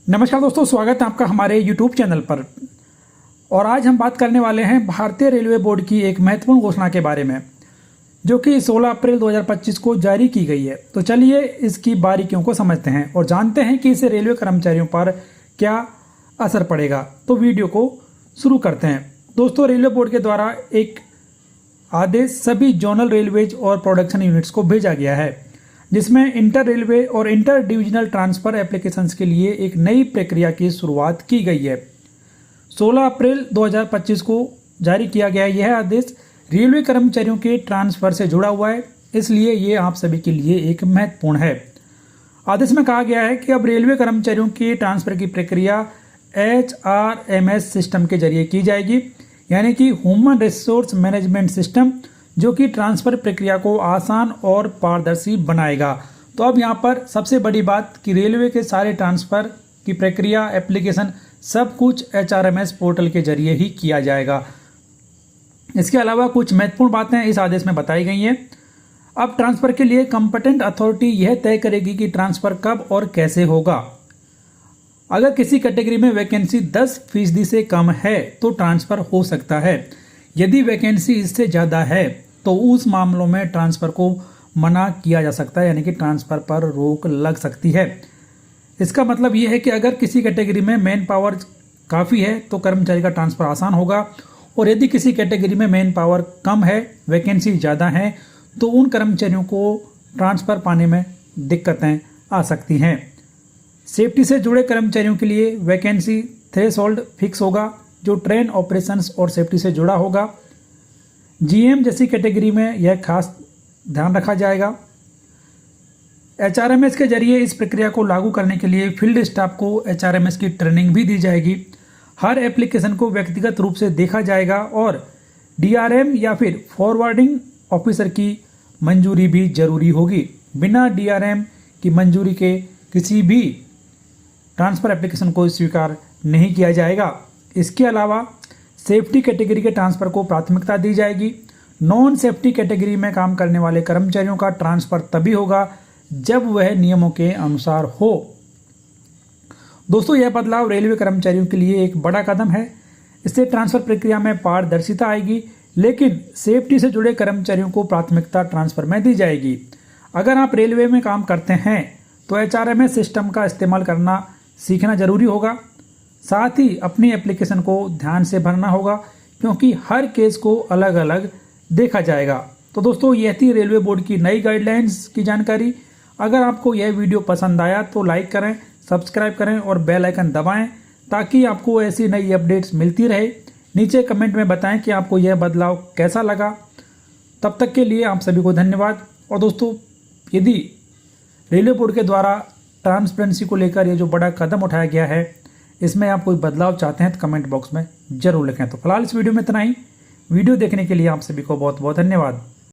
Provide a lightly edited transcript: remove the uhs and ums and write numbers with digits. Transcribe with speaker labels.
Speaker 1: नमस्कार दोस्तों, स्वागत है आपका हमारे YouTube चैनल पर। और आज हम बात करने वाले हैं भारतीय रेलवे बोर्ड की एक महत्वपूर्ण घोषणा के बारे में, जो कि 16 अप्रैल 2025 को जारी की गई है। तो चलिए इसकी बारीकियों को समझते हैं और जानते हैं कि इससे रेलवे कर्मचारियों पर क्या असर पड़ेगा। तो वीडियो को शुरू करते हैं। दोस्तों, रेलवे बोर्ड के द्वारा एक आदेश सभी जोनल रेलवेज और प्रोडक्शन यूनिट्स को भेजा गया है, जिसमें इंटर रेलवे और इंटर डिविजनल ट्रांसफर एप्लीकेशंस के लिए एक नई प्रक्रिया की शुरुआत की गई है। 16 अप्रैल 2025 को जारी किया गया यह आदेश रेलवे कर्मचारियों के ट्रांसफर से जुड़ा हुआ है, इसलिए ये आप सभी के लिए एक महत्वपूर्ण है। आदेश में कहा गया है कि अब रेलवे कर्मचारियों के ट्रांसफर की प्रक्रिया HRMS सिस्टम के जरिए की जाएगी, यानी कि ह्यूमन रिसोर्स मैनेजमेंट सिस्टम, जो कि ट्रांसफर प्रक्रिया को आसान और पारदर्शी बनाएगा। तो अब यहाँ पर सबसे बड़ी बात कि रेलवे के सारे ट्रांसफर की प्रक्रिया, एप्लीकेशन, सब कुछ HRMS पोर्टल के जरिए ही किया जाएगा। इसके अलावा कुछ महत्वपूर्ण बातें इस आदेश में बताई गई हैं। अब ट्रांसफर के लिए कंपटेंट अथॉरिटी यह तय करेगी कि ट्रांसफर कब और कैसे होगा। अगर किसी कैटेगरी में वैकेंसी 10% से कम है तो ट्रांसफर हो सकता है। यदि वैकेंसी इससे ज़्यादा है तो उस मामलों में ट्रांसफ़र को मना किया जा सकता है, यानी कि ट्रांसफ़र पर रोक लग सकती है। इसका मतलब ये है कि अगर किसी कैटेगरी में मैन पावर काफ़ी है तो कर्मचारी का ट्रांसफ़र आसान होगा, और यदि किसी कैटेगरी में मैन पावर कम है, वैकेंसी ज़्यादा है, तो उन कर्मचारियों को ट्रांसफ़र पाने में दिक्कतें आ सकती हैं। सेफ्टी से जुड़े कर्मचारियों के लिए वैकेंसी थ्रेशोल्ड फिक्स होगा, जो ट्रेन ऑपरेशंस और सेफ्टी से जुड़ा होगा। GM जैसी कैटेगरी में यह खास ध्यान रखा जाएगा। HRMS के जरिए इस प्रक्रिया को लागू करने के लिए फील्ड स्टाफ को HRMS की ट्रेनिंग भी दी जाएगी। हर एप्लीकेशन को व्यक्तिगत रूप से देखा जाएगा और DRM या फिर फॉरवर्डिंग ऑफिसर की मंजूरी भी जरूरी होगी। बिना DRM की मंजूरी के किसी भी ट्रांसफ़र एप्लीकेशन को स्वीकार नहीं किया जाएगा। इसके अलावा सेफ्टी कैटेगरी के ट्रांसफ़र को प्राथमिकता दी जाएगी। नॉन सेफ्टी कैटेगरी में काम करने वाले कर्मचारियों का ट्रांसफ़र तभी होगा जब वह नियमों के अनुसार हो। दोस्तों, यह बदलाव रेलवे कर्मचारियों के लिए एक बड़ा कदम है। इससे ट्रांसफ़र प्रक्रिया में पारदर्शिता आएगी, लेकिन सेफ्टी से जुड़े कर्मचारियों को प्राथमिकता ट्रांसफ़र में दी जाएगी। अगर आप रेलवे में काम करते हैं तो HRMS सिस्टम का इस्तेमाल करना सीखना जरूरी होगा। साथ ही अपनी एप्लीकेशन को ध्यान से भरना होगा, क्योंकि हर केस को अलग अलग देखा जाएगा। तो दोस्तों, यह थी रेलवे बोर्ड की नई गाइडलाइंस की जानकारी। अगर आपको यह वीडियो पसंद आया तो लाइक करें, सब्सक्राइब करें और बेल आइकन दबाएं, ताकि आपको ऐसी नई अपडेट्स मिलती रहे। नीचे कमेंट में बताएं कि आपको यह बदलाव कैसा लगा। तब तक के लिए आप सभी को धन्यवाद। और दोस्तों, यदि रेलवे बोर्ड के द्वारा ट्रांसपेरेंसी को लेकर ये जो बड़ा कदम उठाया गया है, इसमें आप कोई बदलाव चाहते हैं तो कमेंट बॉक्स में जरूर लिखें। तो फिलहाल इस वीडियो में इतना ही। वीडियो देखने के लिए आप सभी को बहुत बहुत धन्यवाद।